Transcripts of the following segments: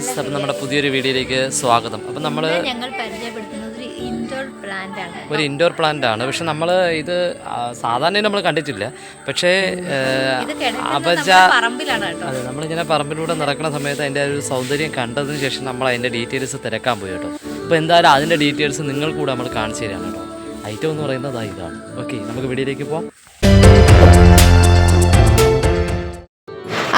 Guys, അപ്പം നമ്മുടെ പുതിയൊരു വീഡിയോയിലേക്ക് സ്വാഗതം. അപ്പം നമ്മൾ ഞങ്ങൾ പരിചയപ്പെടുത്തുന്നത് ഒരു ഇൻഡോർ പ്ലാന്റ് ആണ്. പക്ഷെ നമ്മൾ ഇത് സാധാരണ നമ്മൾ കണ്ടിട്ടില്ല. പക്ഷേ അതെ, നമ്മളിങ്ങനെ പറമ്പിലൂടെ നടക്കുന്ന സമയത്ത് അതിൻ്റെ ഒരു സൗന്ദര്യം കണ്ടതിന് ശേഷം നമ്മൾ അതിൻ്റെ ഡീറ്റെയിൽസ് തിരക്കാൻ പോയി കേട്ടോ. അപ്പോൾ എന്തായാലും അതിൻ്റെ ഡീറ്റെയിൽസ് നിങ്ങൾ കൂടെ നമ്മൾ കാണിച്ചു തരാണ് കേട്ടോ. ഐറ്റം എന്ന് പറയുന്നത് ഇതാണ്. ഓക്കെ, നമുക്ക് വീഡിയോയിലേക്ക് പോകാം.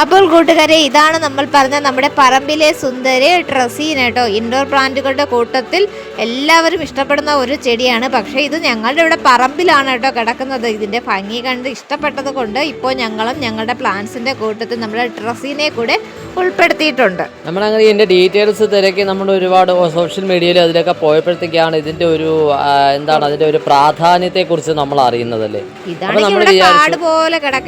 അപ്പോൾ കൂട്ടുകാരെ, ഇതാണ് നമ്മൾ പറഞ്ഞ നമ്മുടെ പറമ്പിലെ സുന്ദരി ഡ്രസീന കേട്ടോ. ഇൻഡോർ പ്ലാന്റുകളുടെ കൂട്ടത്തിൽ എല്ലാവരും ഇഷ്ടപ്പെടുന്ന ഒരു ചെടിയാണ്. പക്ഷേ ഇത് ഞങ്ങളുടെ ഇവിടെ പറമ്പിലാണ് കേട്ടോ കിടക്കുന്നത്. ഇതിൻ്റെ ഭംഗി കണ്ട് ഇഷ്ടപ്പെട്ടത് കൊണ്ട് ഇപ്പോൾ ഞങ്ങളും ഞങ്ങളുടെ പ്ലാന്റ്സിൻ്റെ കൂട്ടത്തിൽ നമ്മുടെ ഡ്രസീനെ കൂടെ ഉൾപ്പെടുത്തിയിട്ടുണ്ട്. നമ്മളങ്ങനെ ഇതിൻ്റെ ഡീറ്റെയിൽസ് തിരക്കി നമ്മൾ ഒരുപാട് സോഷ്യൽ മീഡിയയിൽ അതിലൊക്കെ പോയപ്പോഴത്തേക്കാണ് ഇതിൻ്റെ ഒരു അതിൻ്റെ ഒരു പ്രാധാന്യത്തെക്കുറിച്ച് നമ്മൾ അറിയുന്നതല്ലേ.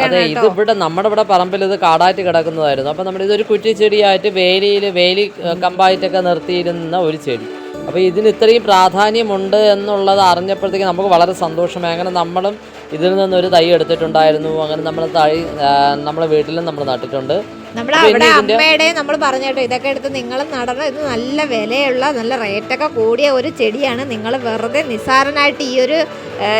അതെ, ഇത് ഇവിടെ നമ്മുടെ ഇവിടെ പറമ്പിൽ ഇത് കാടായിട്ട് കിടക്കുന്നതായിരുന്നു. അപ്പം നമ്മൾ ഇതൊരു കുറ്റിച്ചെടിയായിട്ട് വേലി കമ്പായിട്ടൊക്കെ നിർത്തിയിരുന്ന ഒരു ചെടി. അപ്പോൾ ഇതിന് ഇത്രയും പ്രാധാന്യമുണ്ട് എന്നുള്ളത് അറിഞ്ഞപ്പോഴത്തേക്ക് നമുക്ക് വളരെ സന്തോഷമായി. അങ്ങനെ നമ്മളും ഇതിൽ നിന്നൊരു തൈ എടുത്തിട്ടുണ്ടായിരുന്നു. അങ്ങനെ നമ്മൾ തൈ നമ്മളെ വീട്ടിലും നമ്മൾ നട്ടിട്ടുണ്ട്. അവിടെ അമ്മയുടെ നമ്മൾ പറഞ്ഞേട്ടോ, ഇതൊക്കെ എടുത്ത് നിങ്ങൾ നടണം. ഇത് നല്ല വിലയുള്ള നല്ല റേറ്റൊക്കെ കൂടിയ ഒരു ചെടിയാണ്. നിങ്ങൾ വെറുതെ നിസ്സാരനായിട്ട് ഈ ഒരു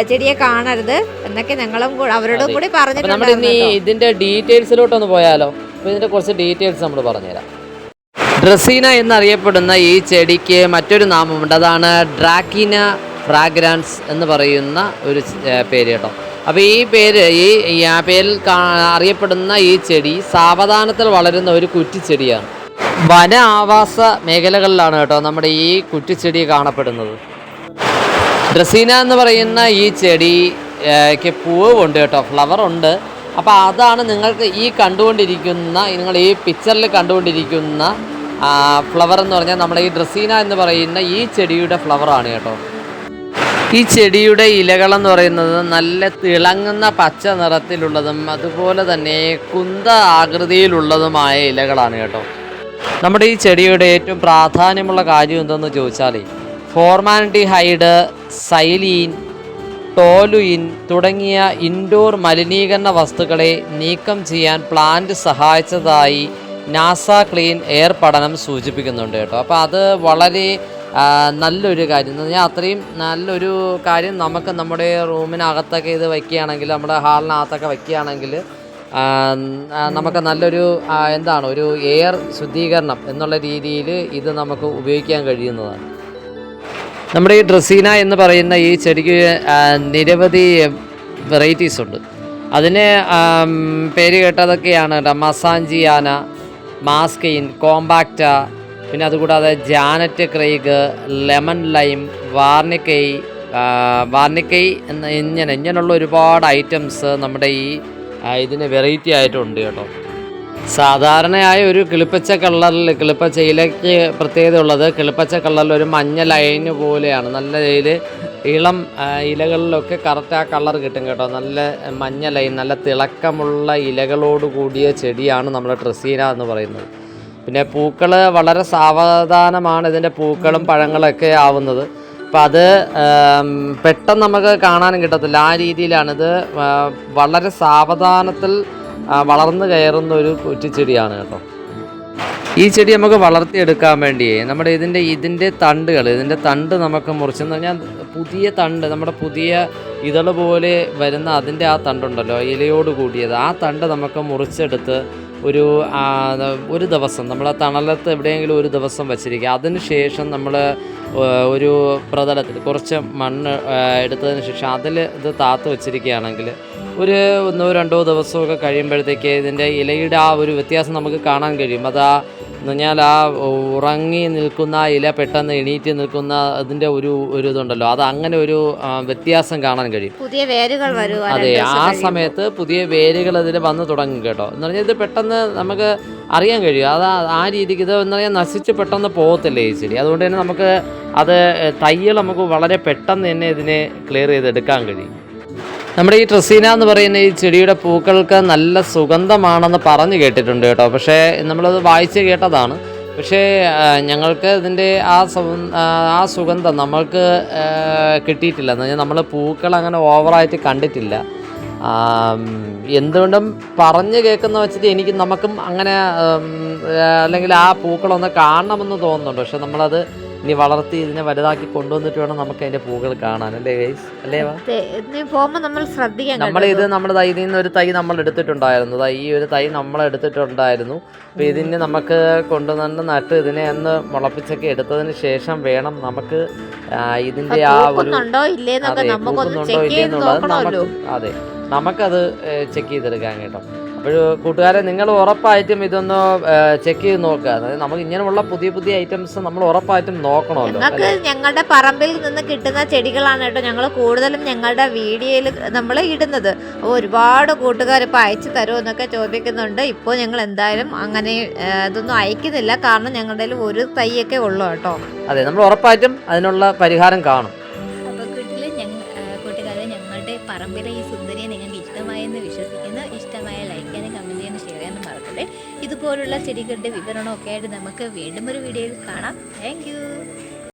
ചെടിയെ കാണരുത് എന്നൊക്കെ ഞങ്ങളും അവരോടും കൂടി പറഞ്ഞിട്ടുണ്ട്. ഇതിന്റെ ഡീറ്റെയിൽസിലോട്ടൊന്ന് പോയാലോ? അപ്പോൾ ഇതിന്റെ കുറച്ച് ഡീറ്റെയിൽസ് നമ്മൾ പറഞ്ഞുതരാം. ഡ്രസീന എന്നറിയപ്പെടുന്ന ഈ ചെടിക്ക് മറ്റൊരു നാമമുണ്ട്. അതാണ് ഡ്രാക്കിന ഫ്രാഗ്രൻസ് എന്ന് പറയുന്ന ഒരു പേര് കേട്ടോ. അപ്പോൾ ഈ പേരിൽ അറിയപ്പെടുന്ന ഈ ചെടി സാവധാനത്തിൽ വളരുന്ന ഒരു കുറ്റിച്ചെടിയാണ്. വന ആവാസ മേഖലകളിലാണ് കേട്ടോ നമ്മുടെ ഈ കുറ്റിച്ചെടി കാണപ്പെടുന്നത്. ഡ്രസീന എന്ന് പറയുന്ന ഈ ചെടിക്ക് പൂവ് ഉണ്ട് കേട്ടോ, ഫ്ലവർ ഉണ്ട്. അപ്പോൾ അതാണ് നിങ്ങൾക്ക് നിങ്ങൾ ഈ പിക്ചറിൽ കണ്ടുകൊണ്ടിരിക്കുന്ന ഫ്ലവർ എന്ന് പറഞ്ഞാൽ നമ്മുടെ ഈ ഡ്രസീന എന്ന് പറയുന്ന ഈ ചെടിയുടെ ഫ്ലവറാണ് കേട്ടോ. ഈ ചെടിയുടെ ഇലകളെന്ന് പറയുന്നത് നല്ല തിളങ്ങുന്ന പച്ച നിറത്തിലുള്ളതും അതുപോലെ തന്നെ കുന്ത ആകൃതിയിലുള്ളതുമായ ഇലകളാണ് കേട്ടോ. നമ്മുടെ ഈ ചെടിയുടെ ഏറ്റവും പ്രാധാന്യമുള്ള കാര്യം എന്തെന്ന് ചോദിച്ചാൽ ഫോർമാൽഡിഹൈഡ്, സൈലീൻ, ടോലുയിൻ തുടങ്ങിയ ഇൻഡോർ മലിനീകരണ വസ്തുക്കളെ നീക്കം ചെയ്യാൻ പ്ലാന്റ് സഹായിച്ചതായി നാസ ക്ലീൻ എയർ പഠനം സൂചിപ്പിക്കുന്നുണ്ട് കേട്ടോ. അപ്പോൾ അത് വളരെ നല്ലൊരു കാര്യം എന്ന് പറഞ്ഞാൽ അത്രയും നല്ലൊരു കാര്യം. നമുക്ക് നമ്മുടെ റൂമിനകത്തൊക്കെ ഇത് വയ്ക്കുകയാണെങ്കിൽ, നമ്മുടെ ഹാളിനകത്തൊക്കെ വയ്ക്കുകയാണെങ്കിൽ നമുക്ക് നല്ലൊരു ഒരു എയർ ശുദ്ധീകരണം എന്നുള്ള രീതിയിൽ ഇത് നമുക്ക് ഉപയോഗിക്കാൻ കഴിയുന്നതാണ്. നമ്മുടെ ഈ ഡ്രസീന എന്ന് പറയുന്ന ഈ ചെടിക്ക് നിരവധി വെറൈറ്റീസ് ഉണ്ട്. അതിന് പേര് കേട്ടതൊക്കെയാണ് മസാഞ്ചിയാന, മാസ്കെയിൻ, കോമ്പാക്റ്റ, പിന്നെ അതുകൂടാതെ ജാനറ്റ് ക്രെയ്ഗ്, ലെമൺ ലൈം, വാർണിക്കൈ ഇങ്ങനെയുള്ള ഒരുപാട് ഐറ്റംസ് നമ്മുടെ ഇതിന് വെറൈറ്റി ആയിട്ടുണ്ട് കേട്ടോ. സാധാരണയായ ഒരു കിളിപ്പച്ച ഇലയ്ക്ക് പ്രത്യേകത ഉള്ളത് കിളിപ്പച്ച കളറിൽ ഒരു മഞ്ഞ ലൈന് പോലെയാണ്. നല്ല ഇളം ഇലകളിലൊക്കെ കറക്റ്റ് ആ കളർ കിട്ടും കേട്ടോ. നല്ല മഞ്ഞ ലൈൻ, നല്ല തിളക്കമുള്ള ഇലകളോട് കൂടിയ ചെടിയാണ് നമ്മുടെ ഡ്രസീന എന്ന് പറയുന്നത്. പിന്നെ പൂക്കൾ വളരെ സാവധാനമാണ് ഇതിൻ്റെ പൂക്കളും പഴങ്ങളൊക്കെ ആവുന്നത്. അപ്പം അത് പെട്ടെന്ന് നമുക്ക് കാണാനും കിട്ടത്തില്ല. ആ രീതിയിലാണിത് വളരെ സാവധാനത്തിൽ വളർന്നു കയറുന്ന ഒരു കുറ്റിച്ചെടിയാണ് കേട്ടോ. ഈ ചെടി നമുക്ക് വളർത്തിയെടുക്കാൻ വേണ്ടിയേ നമ്മുടെ ഇതിൻ്റെ തണ്ട് നമുക്ക് മുറിച്ചെന്ന് പറഞ്ഞാൽ പുതിയ തണ്ട്, നമ്മുടെ പുതിയ ഇതള് പോലെ വരുന്ന അതിൻ്റെ ആ തണ്ടുണ്ടല്ലോ, ഇലയോട് കൂടിയത്, ആ തണ്ട് നമുക്ക് മുറിച്ചെടുത്ത് ഒരു ദിവസം നമ്മൾ തണലത്ത് എവിടെയെങ്കിലും ഒരു ദിവസം വച്ചിരിക്കുക. അതിന് ശേഷം നമ്മൾ ഒരു പ്രതലത്തിൽ കുറച്ച് മണ്ണ് എടുത്തതിന് ശേഷം അതിൽ ഇത് താത്ത് വച്ചിരിക്കുകയാണെങ്കിൽ ഒരു 1-2 ദിവസമൊക്കെ കഴിയുമ്പോഴത്തേക്ക് ഇതിൻ്റെ ഇലയുടെ ആ ഒരു വ്യത്യാസം നമുക്ക് കാണാൻ കഴിയും. എന്ന് പറഞ്ഞാൽ ആ ഉറങ്ങി നിൽക്കുന്ന ഇല പെട്ടെന്ന് എണീറ്റ് നിൽക്കുന്ന അതിൻ്റെ ഒരു ഇതുണ്ടല്ലോ, അത് അങ്ങനെ ഒരു വ്യത്യാസം കാണാൻ കഴിയും. പുതിയ വേരുകൾ വരും. അതെ, ആ സമയത്ത് പുതിയ വേരുകൾ അതിൽ വന്ന് തുടങ്ങും കേട്ടോ. എന്ന് പറഞ്ഞാൽ ഇത് പെട്ടെന്ന് നമുക്ക് അറിയാൻ കഴിയും. ആ രീതിക്ക് ഇത് എന്ന് പറഞ്ഞാൽ നശിച്ച് പെട്ടെന്ന് പോകത്തില്ലേ ഈ ചെടി. അതുകൊണ്ട് തന്നെ നമുക്ക് തൈകൾ നമുക്ക് വളരെ പെട്ടെന്ന് തന്നെ ഇതിനെ ക്ലിയർ ചെയ്തെടുക്കാൻ കഴിയും. നമ്മുടെ ഈ ഡ്രസീന എന്ന് പറയുന്ന ഈ ചെടിയുടെ പൂക്കൾക്ക് നല്ല സുഗന്ധമാണെന്ന് പറഞ്ഞു കേട്ടിട്ടുണ്ട് കേട്ടോ. പക്ഷേ നമ്മളത് വായിച്ച് കേട്ടതാണ്. പക്ഷേ ഞങ്ങൾക്ക് ഇതിൻ്റെ ആ സുഗന്ധം നമ്മൾക്ക് കിട്ടിയിട്ടില്ല. എന്ന് പറഞ്ഞാൽ നമ്മൾ പൂക്കൾ അങ്ങനെ ഓവറായിട്ട് കണ്ടിട്ടില്ല. എന്തുകൊണ്ടും പറഞ്ഞു കേൾക്കുന്ന വെച്ചിട്ട് നമുക്കും അങ്ങനെ അല്ലെങ്കിൽ ആ പൂക്കളൊന്ന് കാണണമെന്ന് തോന്നുന്നുണ്ട്. പക്ഷെ നമ്മളത് ഇനി വളർത്തി ഇതിനെ വലുതാക്കി കൊണ്ടുവന്നിട്ട് വേണം നമുക്ക് അതിൻ്റെ പൂക്കൾ കാണാൻ, അല്ലേ ഗൈസ്? അല്ലേ? പോകുമ്പോൾ നമ്മൾ ശ്രദ്ധിക്കാം. നമ്മളിത് നമ്മുടെ തൈയിൽ നിന്ന് ഒരു തൈ നമ്മൾ എടുത്തിട്ടുണ്ടായിരുന്നു. ഈ ഒരു തൈ നമ്മൾ എടുത്തിട്ടുണ്ടായിരുന്നു. അപ്പോൾ ഇതിന് നമുക്ക് കൊണ്ടുവന്ന് നട്ട് ഇതിനെ ഒന്ന് മുളപ്പിച്ചൊക്കെ എടുത്തതിന് ശേഷം വേണം നമുക്ക് ഇതിൻ്റെ ആ ഒരു പൂക്കുന്നുണ്ടോ ഇല്ലേന്നുള്ളത് അതെ നമുക്കത് ചെക്ക് ചെയ്തെടുക്കാൻ കേട്ടോ. അപ്പോൾ കൂട്ടുകാരെ, നിങ്ങൾ ഉറപ്പായിട്ടും ഇതൊന്ന് ചെക്ക് ചെയ്ത് നോക്കുക. അതായത് നമുക്ക് ഇങ്ങനെയുള്ള പുതിയ പുതിയ ഐറ്റംസ് നമ്മൾ ഉറപ്പായിട്ടും നോക്കണമല്ലോ. ഞങ്ങൾക്ക് ഞങ്ങളുടെ പറമ്പിൽ നിന്ന് കിട്ടുന്ന ചെടികളാണ് കേട്ടോ ഞങ്ങൾ കൂടുതലും ഞങ്ങളുടെ വീഡിയോയിൽ നമ്മൾ ഇടുന്നത്. അപ്പോൾ ഒരുപാട് കൂട്ടുകാർ ഇപ്പോൾ അയച്ചു തരുമോ എന്നൊക്കെ ചോദിക്കുന്നുണ്ട്. ഇപ്പോൾ ഞങ്ങൾ എന്തായാലും അങ്ങനെ ഇതൊന്നും അയക്കുന്നില്ല, കാരണം ഞങ്ങളുടെ കയ്യിൽ ഒരു തൈയൊക്കെ ഉള്ളൂ കേട്ടോ. അതെ, നമ്മൾ ഉറപ്പായിട്ടും അതിനുള്ള പരിഹാരം കാണും. അപ്പോൾ കൂട്ടുകാരെ, ഞങ്ങളുടെ പറമ്പിലെ ഈ സുന്ദരിയെ നിങ്ങൾക്ക് ഇഷ്ടമായെന്ന് വിശ്വസിക്കുന്നു. ഇഷ്ടമായ ലൈക്ക് ചെയ്യാനും കമൻറ്റ് ചെയ്യാനും ഷെയർ ചെയ്യാനും മറക്കട്ടെ. ഇതുപോലുള്ള ചെടികളുടെ വിവരണമൊക്കെ ആയിട്ട് നമുക്ക് വീണ്ടും ഒരു വീഡിയോയിൽ കാണാം. Thank you.